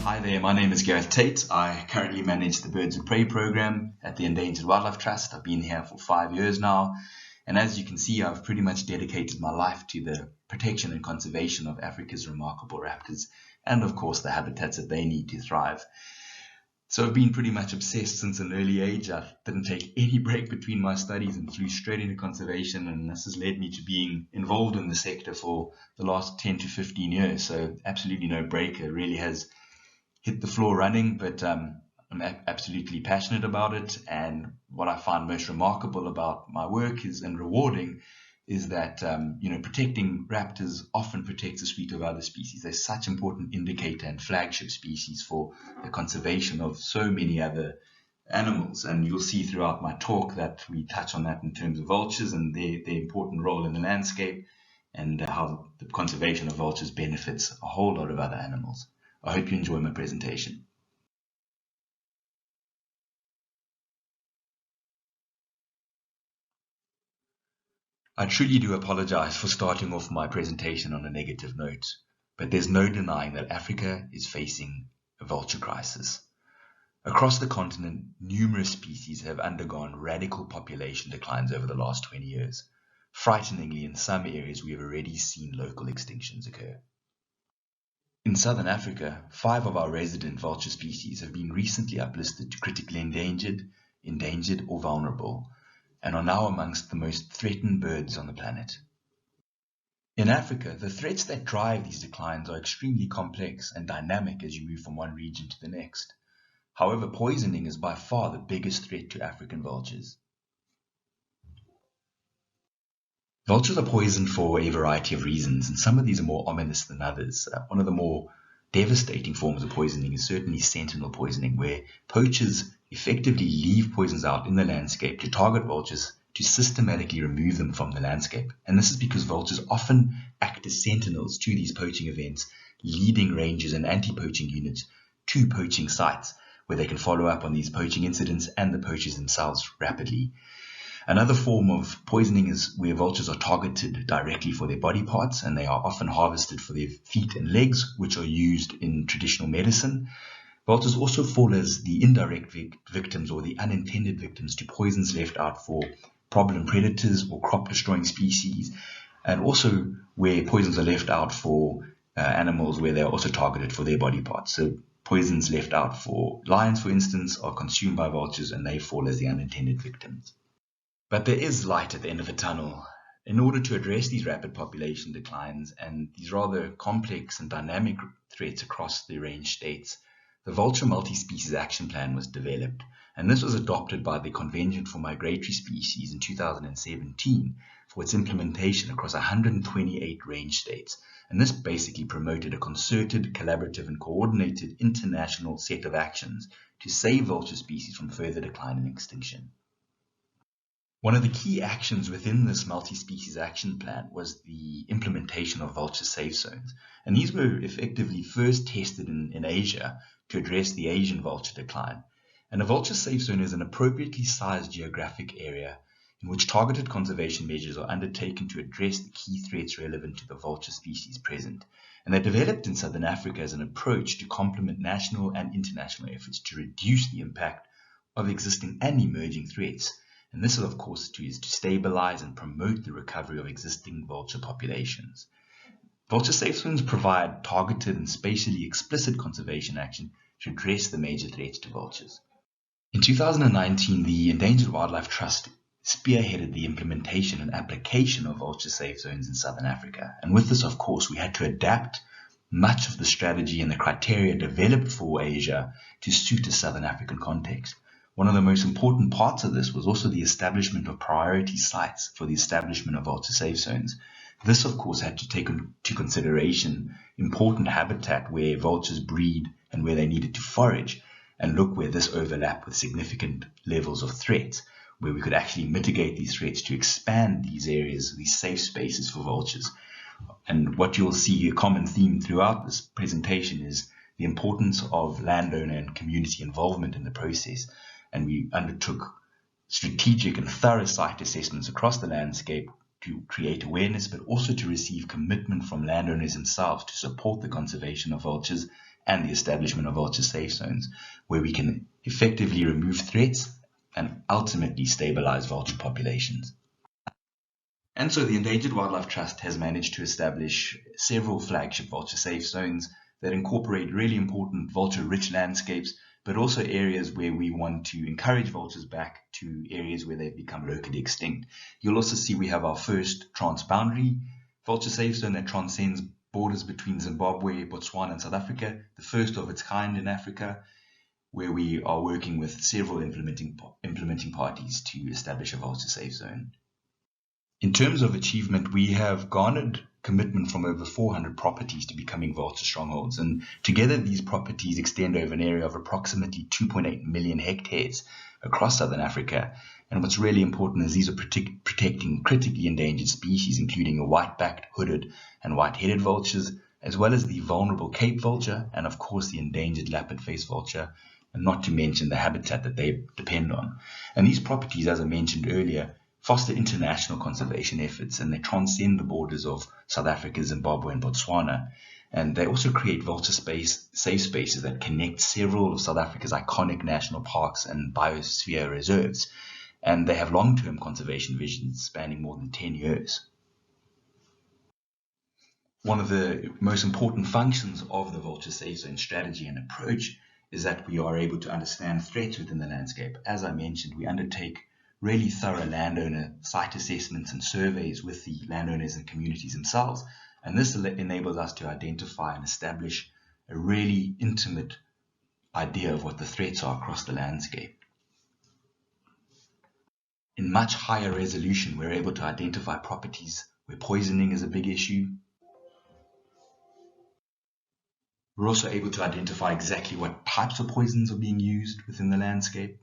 Hi there, my name is Gareth Tate. I currently manage the Birds of Prey program at the Endangered Wildlife Trust. I've been here for 5 years now, and as you can see, I've pretty much dedicated my life to the protection and conservation of Africa's remarkable raptors, and of course the habitats that they need to thrive. So I've been pretty much obsessed since an early age. I didn't take any break between my studies and flew straight into conservation, and this has led me to being involved in the sector for the last 10 to 15 years. So absolutely no break. It really has hit the floor running, but I'm absolutely passionate about it. And what I find most remarkable about my work and rewarding is that protecting raptors often protects a suite of other species. They're such an important indicator and flagship species for the conservation of so many other animals. And you'll see throughout my talk that we touch on that in terms of vultures and their important role in the landscape, and how the conservation of vultures benefits a whole lot of other animals. I hope you enjoy my presentation. I truly do apologize for starting off my presentation on a negative note, but there's no denying that Africa is facing a vulture crisis. Across the continent, numerous species have undergone radical population declines over the last 20 years. Frighteningly, in some areas, we have already seen local extinctions occur. In southern Africa, 5 of our resident vulture species have been recently uplisted to critically endangered or vulnerable, and are now amongst the most threatened birds on the planet. In Africa, the threats that drive these declines are extremely complex and dynamic as you move from one region to the next. However, poisoning is by far the biggest threat to African vultures. Vultures are poisoned for a variety of reasons, and some of these are more ominous than others. One of the more devastating forms of poisoning is certainly sentinel poisoning, where poachers effectively leave poisons out in the landscape to target vultures to systematically remove them from the landscape. And this is because vultures often act as sentinels to these poaching events, leading rangers and anti-poaching units to poaching sites where they can follow up on these poaching incidents and the poachers themselves rapidly. Another form of poisoning is where vultures are targeted directly for their body parts, and they are often harvested for their feet and legs, which are used in traditional medicine. Vultures also fall as the indirect victims or the unintended victims to poisons left out for problem predators or crop-destroying species, and also where poisons are left out for animals where they are also targeted for their body parts. So poisons left out for lions, for instance, are consumed by vultures, and they fall as the unintended victims. But there is light at the end of the tunnel. In order to address these rapid population declines and these rather complex and dynamic threats across the range states, the Vulture Multi-Species Action Plan was developed, and this was adopted by the Convention for Migratory Species in 2017 for its implementation across 128 range states. And this basically promoted a concerted, collaborative, and coordinated international set of actions to save vulture species from further decline and extinction. One of the key actions within this multi-species action plan was the implementation of vulture safe zones. And these were effectively first tested in Asia to address the Asian vulture decline. And a vulture safe zone is an appropriately sized geographic area in which targeted conservation measures are undertaken to address the key threats relevant to the vulture species present. And they're developed in Southern Africa as an approach to complement national and international efforts to reduce the impact of existing and emerging threats. And this, of course, is to stabilize and promote the recovery of existing vulture populations. Vulture safe zones provide targeted and spatially explicit conservation action to address the major threats to vultures. In 2019, the Endangered Wildlife Trust spearheaded the implementation and application of vulture safe zones in Southern Africa. And with this, of course, we had to adapt much of the strategy and the criteria developed for Asia to suit a Southern African context. One of the most important parts of this was also the establishment of priority sites for the establishment of vulture safe zones. This, of course, had to take into consideration important habitat where vultures breed and where they needed to forage, and look where this overlapped with significant levels of threat, where we could actually mitigate these threats to expand these areas, these safe spaces for vultures. And what you'll see, a common theme throughout this presentation, is the importance of landowner and community involvement in the process. And we undertook strategic and thorough site assessments across the landscape to create awareness, but also to receive commitment from landowners themselves to support the conservation of vultures and the establishment of vulture safe zones, where we can effectively remove threats and ultimately stabilize vulture populations. And so the Endangered Wildlife Trust has managed to establish several flagship vulture safe zones that incorporate really important vulture-rich landscapes, but also areas where we want to encourage vultures back to areas where they've become locally extinct. You'll also see we have our first transboundary vulture safe zone that transcends borders between Zimbabwe, Botswana, and South Africa, the first of its kind in Africa, where we are working with several implementing parties to establish a vulture safe zone. In terms of achievement, we have garnered commitment from over 400 properties to becoming vulture strongholds, and together these properties extend over an area of approximately 2.8 million hectares across southern Africa. And what's really important is these are protecting critically endangered species, including the white-backed, hooded, and white-headed vultures, as well as the vulnerable Cape vulture, and of course the endangered lappet-faced vulture, and not to mention the habitat that they depend on. And these properties, as I mentioned earlier, foster international conservation efforts, and they transcend the borders of South Africa, Zimbabwe, and Botswana. And they also create vulture safe spaces that connect several of South Africa's iconic national parks and biosphere reserves. And they have long-term conservation visions spanning more than 10 years. One of the most important functions of the vulture safe zone strategy and approach is that we are able to understand threats within the landscape. As I mentioned, we undertake really thorough landowner site assessments and surveys with the landowners and communities themselves. And this enables us to identify and establish a really intimate idea of what the threats are across the landscape. In much higher resolution, we're able to identify properties where poisoning is a big issue. We're also able to identify exactly what types of poisons are being used within the landscape.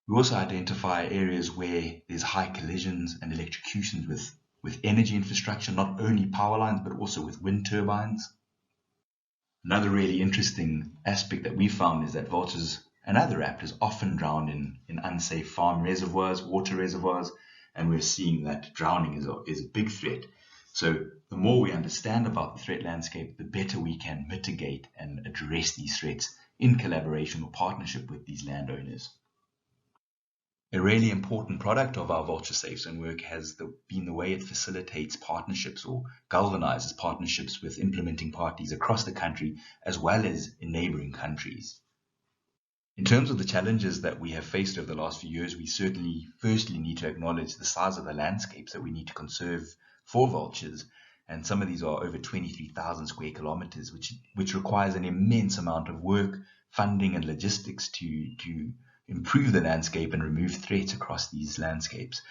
We also identify areas where there's high collisions and electrocutions with energy infrastructure, not only power lines, but also with wind turbines. Another really interesting aspect that we found is that vultures and other raptors often drown in unsafe farm reservoirs, water reservoirs, and we're seeing that drowning is a big threat. So the more we understand about the threat landscape, the better we can mitigate and address these threats in collaboration or partnership with these landowners. A really important product of our vulture safe zone work has been the way it facilitates partnerships or galvanizes partnerships with implementing parties across the country as well as in neighboring countries. In terms of the challenges that we have faced over the last few years, we certainly firstly need to acknowledge the size of the landscapes that we need to conserve for vultures, and some of these are over 23,000 square kilometers, which requires an immense amount of work, funding, and logistics to improve the landscape and remove threats across these landscapes.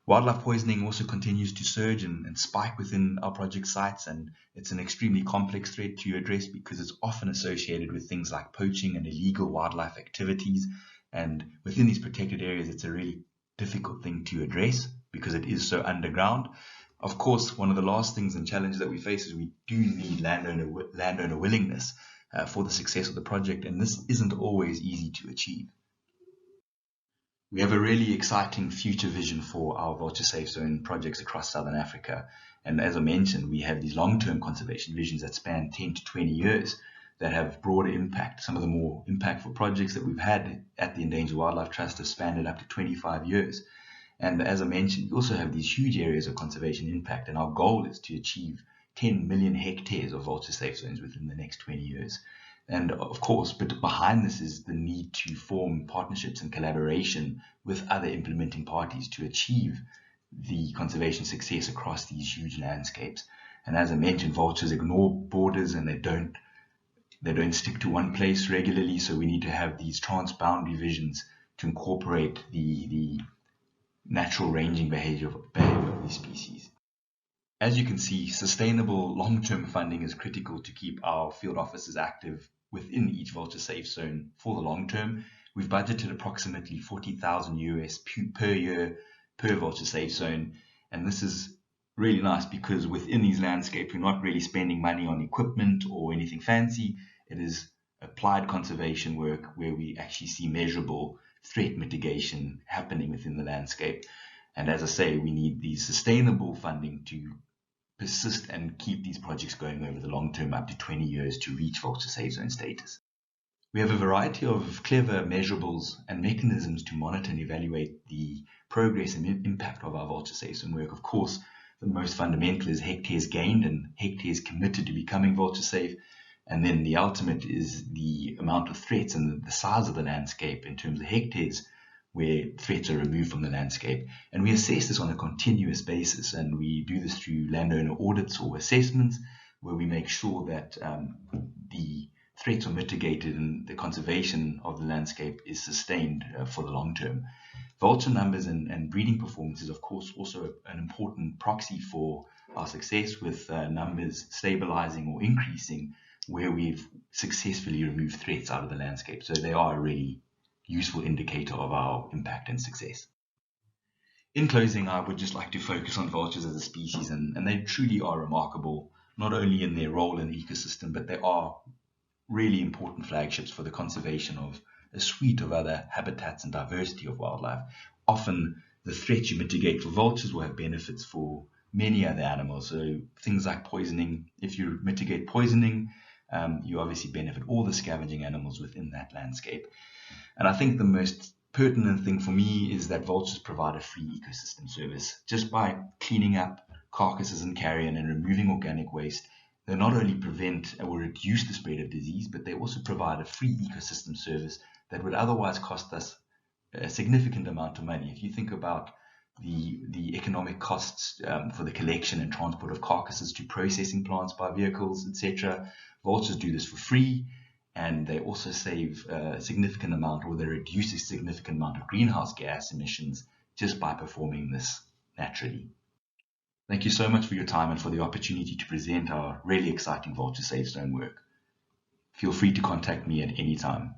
Wildlife poisoning also continues to surge and spike within our project sites, and it's an extremely complex threat to address because it's often associated with things like poaching and illegal wildlife activities. And within these protected areas, it's a really difficult thing to address because it is so underground. Of course, one of the last things and challenges that we face is we do need landowner willingness for the success of the project, and this isn't always easy to achieve. We have a really exciting future vision for our vulture safe zone projects across Southern Africa. And as I mentioned, we have these long-term conservation visions that span 10 to 20 years that have broader impact. Some of the more impactful projects that we've had at the Endangered Wildlife Trust have spanned up to 25 years. And as I mentioned, we also have these huge areas of conservation impact. And our goal is to achieve 10 million hectares of vulture safe zones within the next 20 years. And of course, but behind this is the need to form partnerships and collaboration with other implementing parties to achieve the conservation success across these huge landscapes. And as I mentioned, vultures ignore borders and they don't stick to one place regularly. So we need to have these transboundary visions to incorporate the natural ranging behavior of these species. As you can see, sustainable long-term funding is critical to keep our field officers active within each vulture safe zone for the long term. We've budgeted approximately $40,000 per year per vulture safe zone, and this is really nice because within these landscapes, we're not really spending money on equipment or anything fancy. It is applied conservation work where we actually see measurable threat mitigation happening within the landscape. And as I say, we need the sustainable funding to persist and keep these projects going over the long term, up to 20 years, to reach Vulture Safe Zone status. We have a variety of clever measurables and mechanisms to monitor and evaluate the progress and impact of our Vulture Safe Zone work. Of course, the most fundamental is hectares gained and hectares committed to becoming vulture safe. And then the ultimate is the amount of threats and the size of the landscape in terms of hectares where threats are removed from the landscape. And we assess this on a continuous basis, and we do this through landowner audits or assessments, where we make sure that the threats are mitigated and the conservation of the landscape is sustained for the long term. Vulture numbers and breeding performance is, of course, also an important proxy for our success, with numbers stabilizing or increasing where we've successfully removed threats out of the landscape. So they are a really useful indicator of our impact and success. In closing, I would just like to focus on vultures as a species, and they truly are remarkable, not only in their role in the ecosystem, but they are really important flagships for the conservation of a suite of other habitats and diversity of wildlife. Often the threats you mitigate for vultures will have benefits for many other animals. So things like poisoning, if you mitigate poisoning, you obviously benefit all the scavenging animals within that landscape. And I think the most pertinent thing for me is that vultures provide a free ecosystem service. Just by cleaning up carcasses and carrion and removing organic waste, they not only prevent or reduce the spread of disease, but they also provide a free ecosystem service that would otherwise cost us a significant amount of money. If you think about the economic costs for the collection and transport of carcasses to processing plants by vehicles, etc., vultures do this for free, and they also save a significant amount, or they reduce a significant amount of greenhouse gas emissions just by performing this naturally. Thank you so much for your time and for the opportunity to present our really exciting Vulture Safe Zone work. Feel free to contact me at any time.